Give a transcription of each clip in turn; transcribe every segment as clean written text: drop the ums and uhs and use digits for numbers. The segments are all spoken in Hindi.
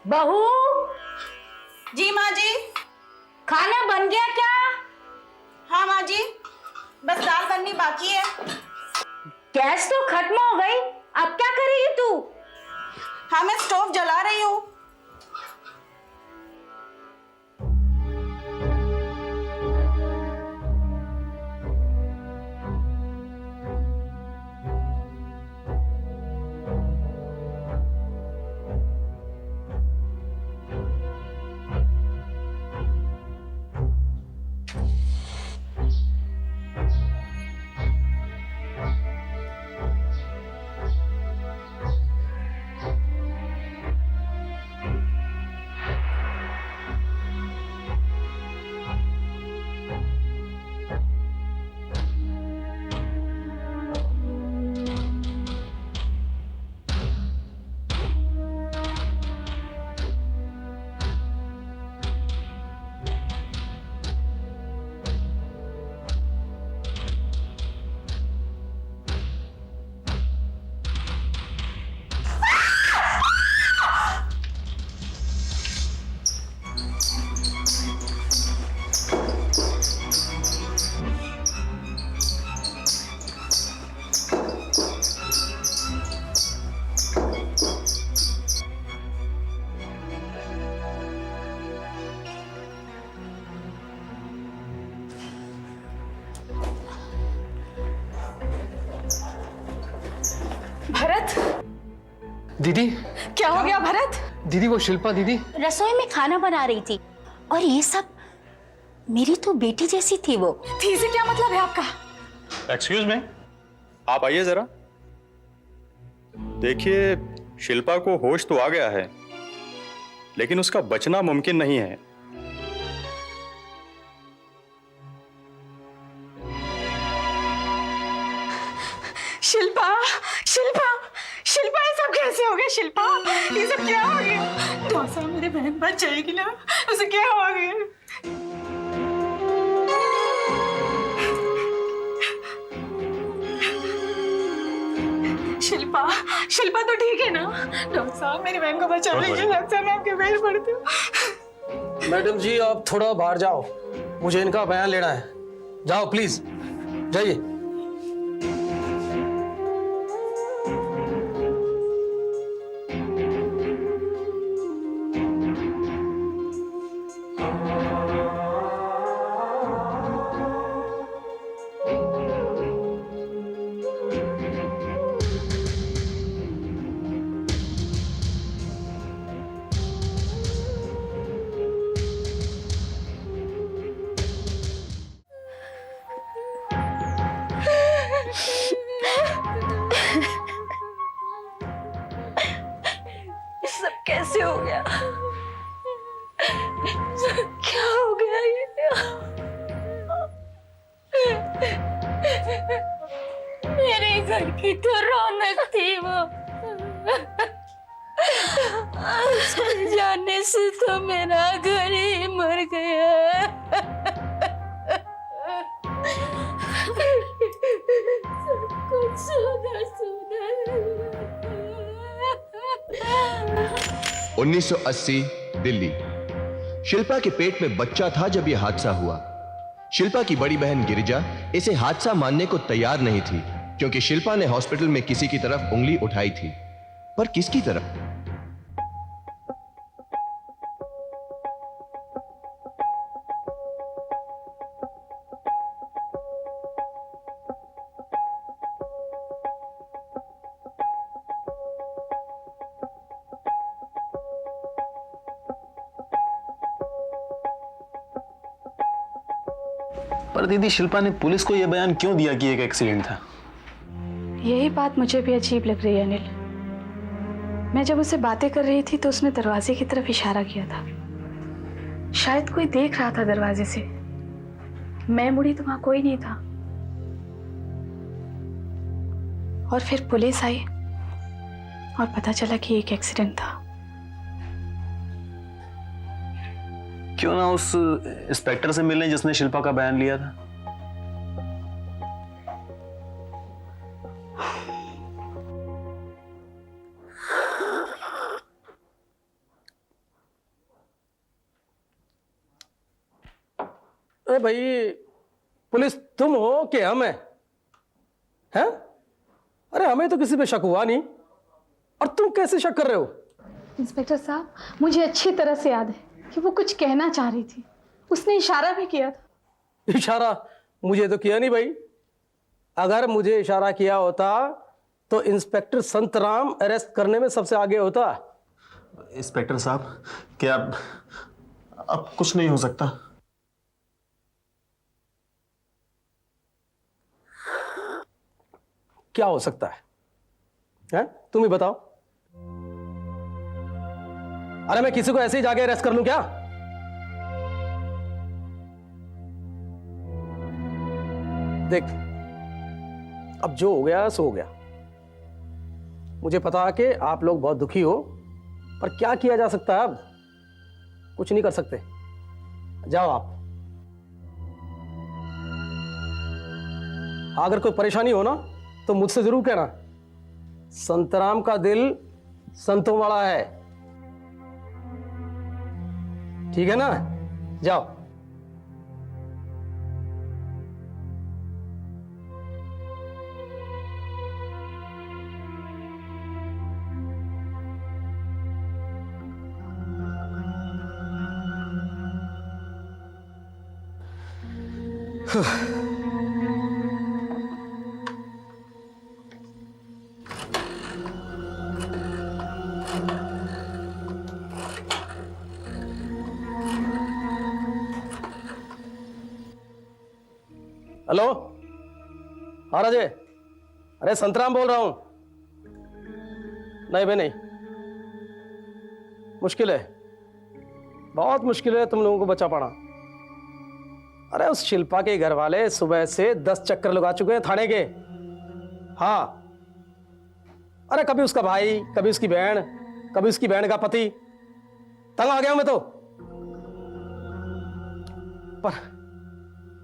बहू। जी माँ जी। खाना बन गया क्या? हाँ माँ जी, बस दाल बननी बाकी है। गैस तो खत्म हो गई, अब क्या करेगी तू? हाँ मैं स्टोव जला रही हूँ। भरत, दीदी क्या हो गया भरत? दीदी वो शिल्पा दीदी। रसोई में खाना बना रही थी और ये सब मेरी तो बेटी जैसी थी वो। थी से क्या मतलब है आपका? एक्सक्यूज मी, आप आइए जरा। देखिए, शिल्पा को होश तो आ गया है, लेकिन उसका बचना मुमकिन नहीं है। शिल्पा, शिल्पा, शिल्पा, ये सब कैसे हो गया? शिल्पा, ये सब क्या हो गया? डोसा, मेरी बहन बच जाएगी ना? उसे क्या हो गया? शिल्पा, शिल्पा तो ठीक है ना? डॉक्टर साहब, मेरी बहन को बचा लीजिए। डॉक्टर साहब, मैं आपके पैर पड़ती हूँ। मैडम जी आप थोड़ा बाहर जाओ, मुझे इनका बयान लेना है। जाओ प्लीज, जाइए। सब कैसे हो गया? क्या हो गया ये? मेरे घर की तो रौनक थी वो। उसके जाने से तो मेरा घर ही मर गया। सब कुछ सुधर सुधर। 1980 दिल्ली। शिल्पा के पेट में बच्चा था जब यह हादसा हुआ। शिल्पा की बड़ी बहन गिरिजा इसे हादसा मानने को तैयार नहीं थी, क्योंकि शिल्पा ने हॉस्पिटल में किसी की तरफ उंगली उठाई थी। पर किसकी तरफ? पर दीदी शिल्पा ने पुलिस को यह बयान क्यों दिया कि एक एक्सीडेंट था? यही बात मुझे भी अजीब लग रही है अनिल। मैं जब उससे बातें कर रही थी तो उसने दरवाजे की तरफ इशारा किया था। शायद कोई देख रहा था दरवाजे से। मैं मुड़ी तो वहां कोई नहीं था। और फिर पुलिस आई और पता चला कि एक एक्सीडेंट था। क्यों ना उस इंस्पेक्टर से मिलने जिसने शिल्पा का बयान लिया था? अरे भाई, पुलिस तुम हो कि हम हैं? अरे हमें तो किसी पे शक हुआ नहीं, और तुम कैसे शक कर रहे हो? इंस्पेक्टर साहब, मुझे अच्छी तरह से याद है कि वो कुछ कहना चाह रही थी। उसने इशारा भी किया था। इशारा मुझे तो किया नहीं भाई। अगर मुझे इशारा किया होता तो इंस्पेक्टर संतराम अरेस्ट करने में सबसे आगे होता। इंस्पेक्टर साहब, क्या अब कुछ नहीं हो सकता? क्या हो सकता है, हैं? तुम ही बताओ। अरे मैं किसी को ऐसे ही जाके अरेस्ट कर लूं क्या? देख, अब जो हो गया सो हो गया। मुझे पता है कि आप लोग बहुत दुखी हो, पर क्या किया जा सकता है? अब कुछ नहीं कर सकते। जाओ आप। अगर कोई परेशानी हो ना तो मुझसे जरूर कहना। संतराम का दिल संतों वाला है, ठीक है ना? जाओ। हेलो, हाँ राजे। अरे संतराम बोल रहा हूं। नहीं भाई नहीं, मुश्किल है, बहुत मुश्किल है तुम लोगों को बचा पाना। अरे उस शिल्पा के घर वाले सुबह से 10 चक्कर लगा चुके हैं थाने के। हाँ, अरे कभी उसका भाई, कभी उसकी बहन, कभी उसकी बहन का पति। तंग आ गया हूं मैं तो।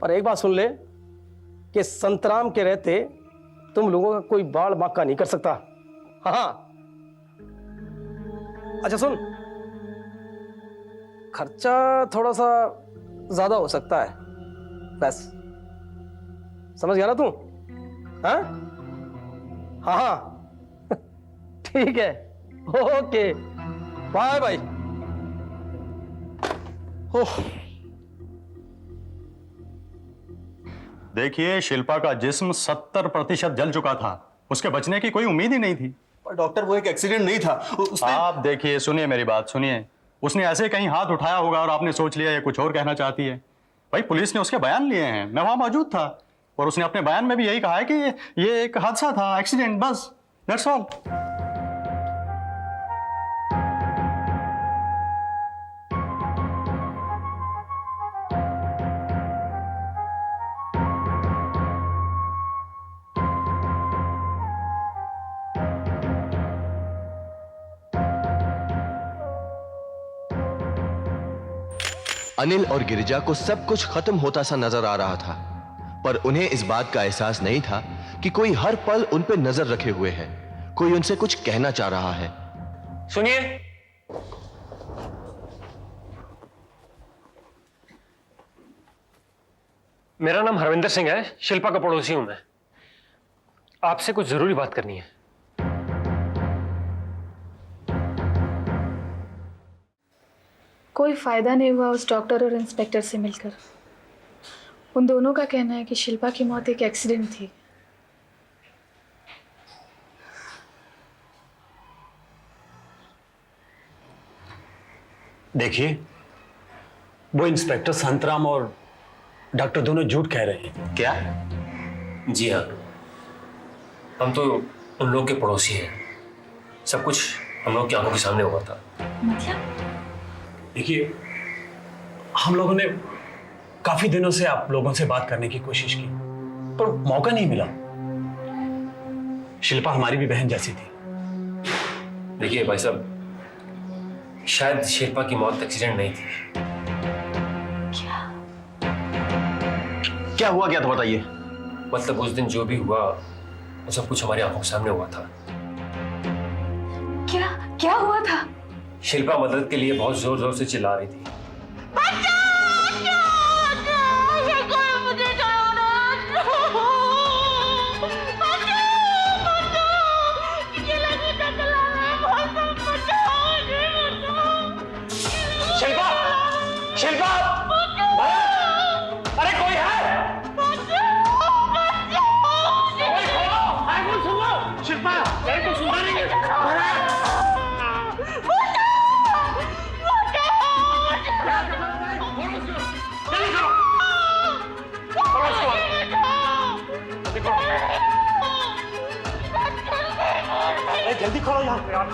पर एक बात सुन ले कि संतराम के रहते तुम लोगों का कोई बाल बांका नहीं कर सकता। हाँ, अच्छा सुन, खर्चा थोड़ा सा ज्यादा हो सकता है, बस समझ गया ना तू? हाँ हाँ हाँ ठीक है, ओके, बाय बाय। ओह, देखिए, शिल्पा का जिस्म 70% जल चुका था। उसके बचने की कोई उम्मीद ही नहीं थी। पर डॉक्टर, वो एक एक्सीडेंट नहीं था। आप देखिए, सुनिए मेरी बात सुनिए। उसने ऐसे कहीं हाथ उठाया होगा और आपने सोच लिया ये कुछ और कहना चाहती है। भाई, पुलिस ने उसके बयान लिए हैं, मैं वहां मौजूद था, और उसने अपने बयान में भी यही कहा है कि ये एक हादसा था, एक्सीडेंट, बस, दैट्स ऑल। अनिल और गिरिजा को सब कुछ खत्म होता सा नजर आ रहा था, पर उन्हें इस बात का एहसास नहीं था कि कोई हर पल उन पे नजर रखे हुए है, कोई उनसे कुछ कहना चाह रहा है। सुनिए, मेरा नाम हरविंदर सिंह है, शिल्पा का पड़ोसी हूं मैं। आपसे कुछ जरूरी बात करनी है। कोई फायदा नहीं हुआ उस डॉक्टर और इंस्पेक्टर से मिलकर। उन दोनों का कहना है कि शिल्पा की मौत एक एक्सीडेंट थी। देखिए, वो इंस्पेक्टर संतराम और डॉक्टर दोनों झूठ कह रहे हैं। क्या? जी हाँ, हम तो उन लोग के पड़ोसी हैं। सब कुछ हम लोग की आंखों के सामने हुआ था। मतलब? देखिए, हम लोगों ने काफी दिनों से आप लोगों से बात करने की कोशिश की, पर मौका नहीं मिला। शिल्पा हमारी भी बहन जैसी थी। देखिए भाई साहब, शायद शिल्पा की मौत एक्सीडेंट नहीं थी। क्या हुआ, क्या था बताइए। मतलब उस दिन जो भी हुआ वो सब कुछ हमारी आंखों के सामने हुआ था। क्या क्या हुआ था? शिल्पा मदद के लिए बहुत जोर जोर से चिल्ला रही थी। घर को सुधारेंगे। जल्दी खोलो यहाँ पे यार।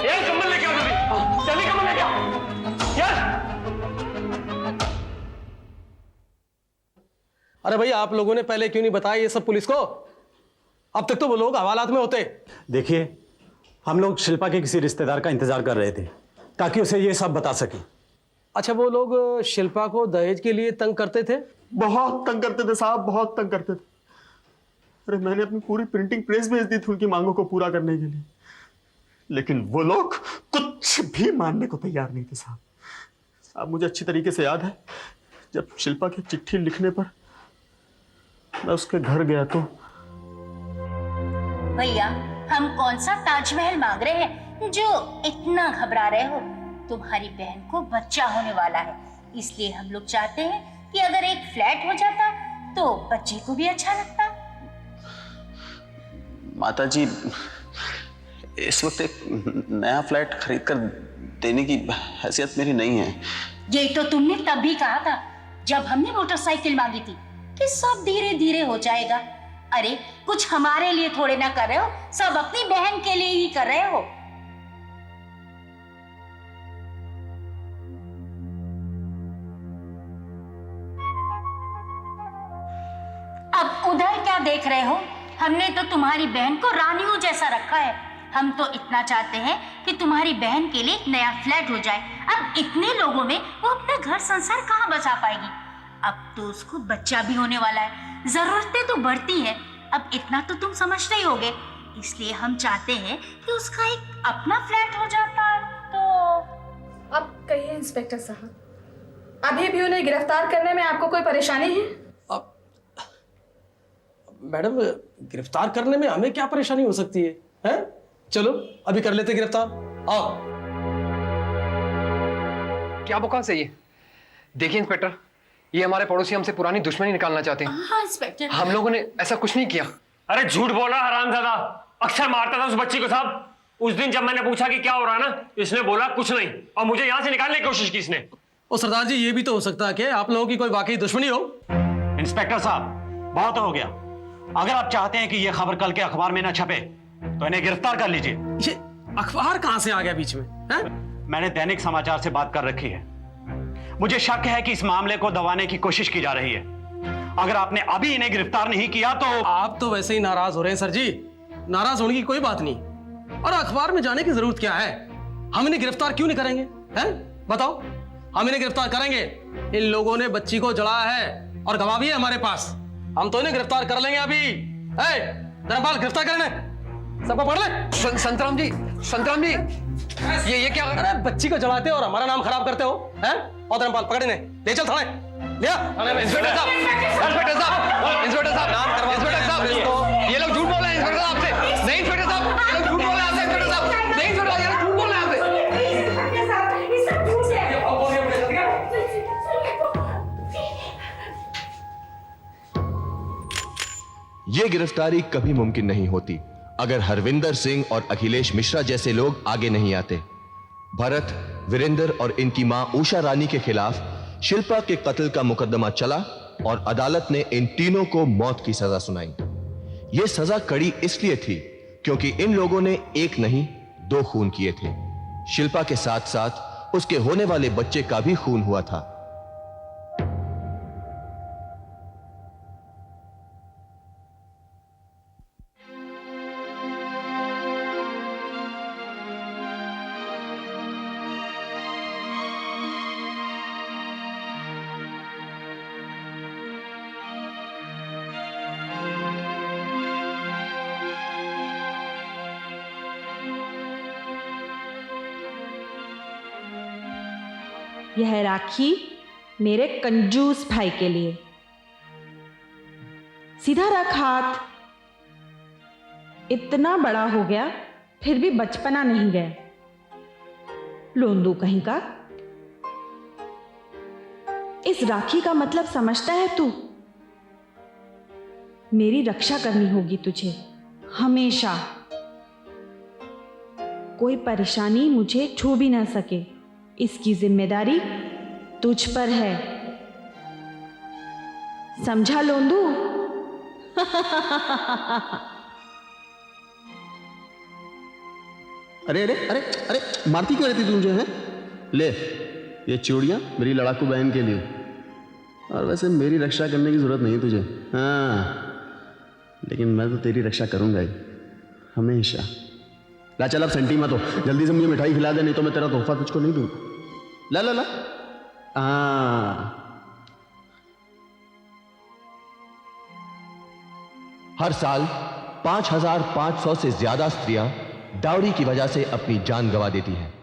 यार कम्बल लेके आओ जल्दी, जल्दी कम्बल लेके आओ यार। अरे भाई आप लोगों ने पहले क्यों नहीं बताया ये सब पुलिस को? अब तक तो वो लोग हवालात में होते। देखिए, हम लोग शिल्पा के किसी रिश्तेदार का इंतजार कर रहे थे ताकि उसे ये सब बता सके। अच्छा, वो लोग शिल्पा को दहेज के लिए तंग करते थे? बहुत तंग करते थे साहब, बहुत तंग करते थे। अरे मैंने अपनी पूरी प्रिंटिंग प्रेस भेज दी थी उनकी मांगों को पूरा करने के लिए, लेकिन वो लोग कुछ भी मानने को तैयार नहीं थे साहब। साहब मुझे अच्छी तरीके से याद है, जब शिल्पा की चिट्ठी लिखने पर मैं उसके घर गया तो भैया, हम कौन सा ताजमहल मांग रहे हैं जो इतना घबरा रहे हो? तुम्हारी बहन को बच्चा होने वाला है, इसलिए हम लोग चाहते हैं कि अगर एक फ्लैट हो जाता तो बच्चे को भी अच्छा लगता। माता जी, इस वक्त एक नया फ्लैट खरीद कर देने की हैसियत मेरी नहीं है। ये तो तुमने तब भी कहा था जब हमने मोटरसाइकिल मांगी थी कि सब धीरे धीरे हो जाएगा। अरे कुछ हमारे लिए थोड़े ना कर रहे हो, सब अपनी बहन के लिए ही कर रहे हो। अब उधर क्या देख रहे हो? हमने तो तुम्हारी बहन को रानियों जैसा रखा है। हम तो इतना चाहते हैं कि तुम्हारी बहन के लिए एक नया फ्लैट हो जाए। अब इतने लोगों में वो अपना घर संसार कहाँ बसा पाएगी? अब तो उसको बच्चा भी होने वाला है, जरूरतें तो बढ़ती हैं। अब इतना तो तुम समझते ही होगे, इसलिए हम चाहते हैं कि उसका एक अपना फ्लैट हो जाता तो। अब कहिए इंस्पेक्टर साहब, अभी भी उन्हें गिरफ्तार करने में आपको कोई परेशानी है? मैडम, गिरफ्तार करने में हमें क्या परेशानी हो सकती है? हैं? चलो अभी कर लेते गिरफ्तार। आओ। क्या बकवास है ये? देखिए इंस्पेक्टर, ये हमारे पड़ोसी हमसे पुरानी दुश्मनी निकालना चाहते हैं। हाँ इंस्पेक्टर, हम लोगों ने ऐसा कुछ नहीं किया। अरे झूठ बोला हरामजादा, अक्सर मारता था उस बच्ची को साहब। उस दिन जब मैंने पूछा कि क्या हो रहा ना, इसने बोला कुछ नहीं, और मुझे यहाँ से निकालने की कोशिश की इसने। ओ सरदार जी, ये भी तो हो सकता है कि आप लोगों की कोई वाकई दुश्मनी हो। इंस्पेक्टर साहब, बहुत हो गया। अगर आप चाहते हैं कि यह खबर कल के अखबार में ना छपे तो इन्हें गिरफ्तार कर लीजिए। ये अखबार कहां से आ गया बीच में? है? मैंने दैनिक समाचार से बात कर रखी है। मुझे शक है कि इस मामले को दबाने की कोशिश की जा रही है। अगर आपने अभी इन्हें गिरफ्तार नहीं किया तो। आप तो वैसे ही नाराज हो रहे हैं सर जी। नाराज होने की कोई बात नहीं, और अखबार में जाने की जरूरत क्या है? हम इन्हें गिरफ्तार क्यों नहीं करेंगे? हैं? बताओ, हम इन्हें गिरफ्तार करेंगे। इन लोगों ने बच्ची को जलाया है और गवाह भी है हमारे पास। हम तो इन्हें गिरफ्तार कर लेंगे अभी। धर्मपाल, गिरफ्तार करने सबको पढ़ ले। संतराम जी, संतराम जी, ये क्या? अरे बच्ची को जलाते हो और हमारा नाम खराब करते हो, हैं? और धर्मपाल, पकड़ इन्हें, ले चल थाने। इंस्पेक्टर साहब, इंस्पेक्टर साहब, इंस्पेक्टर साहब, इंस्पेक्टर साहब, ये लोग झूठ बोल रहे हैं इंस्पेक्टर साहब से। नहीं इंस्पेक्टर साहब, ये लोग झूठ बोल रहे हैं आपसे इंस्पेक्टर साहब। नहीं इंस्पेक्टर साहब, ये लोग झूठ बोल रहे हैं आपसे। यह गिरफ्तारी कभी मुमकिन नहीं होती अगर हरविंदर सिंह और अखिलेश मिश्रा जैसे लोग आगे नहीं आते। भरत, वीरेंद्र और इनकी मां उषा रानी के खिलाफ शिल्पा के कत्ल का मुकदमा चला और अदालत ने इन तीनों को मौत की सजा सुनाई। यह सजा कड़ी इसलिए थी क्योंकि इन लोगों ने एक नहीं 2 खून किए थे। शिल्पा के साथ साथ उसके होने वाले बच्चे का भी खून हुआ था। यह राखी मेरे कंजूस भाई के लिए। सीधा रख हाथ। इतना बड़ा हो गया फिर भी बचपना नहीं गया। लोंदू कहीं का। इस राखी का मतलब समझता है तू? मेरी रक्षा करनी होगी तुझे। हमेशा। कोई परेशानी मुझे छू भी ना सके, इसकी जिम्मेदारी तुझ पर है। समझा लोंदू? अरे अरे अरे अरे, मारती क्यों रहती तू मुझे? है ले, ये चूड़ियां मेरी लड़ाकू बहन के लिए। और वैसे मेरी रक्षा करने की जरूरत नहीं तुझे, हाँ, लेकिन मैं तो तेरी रक्षा करूंगा ही, हमेशा। ला चल, अब सेंटी मत हो, जल्दी से मुझे मिठाई खिला दे, नहीं तो मैं तेरा तोहफा तुझको नहीं दूंगा। ला ला ला, हाँ। हर साल 5,500 से ज्यादा स्त्रियां डाउरी की वजह से अपनी जान गंवा देती हैं।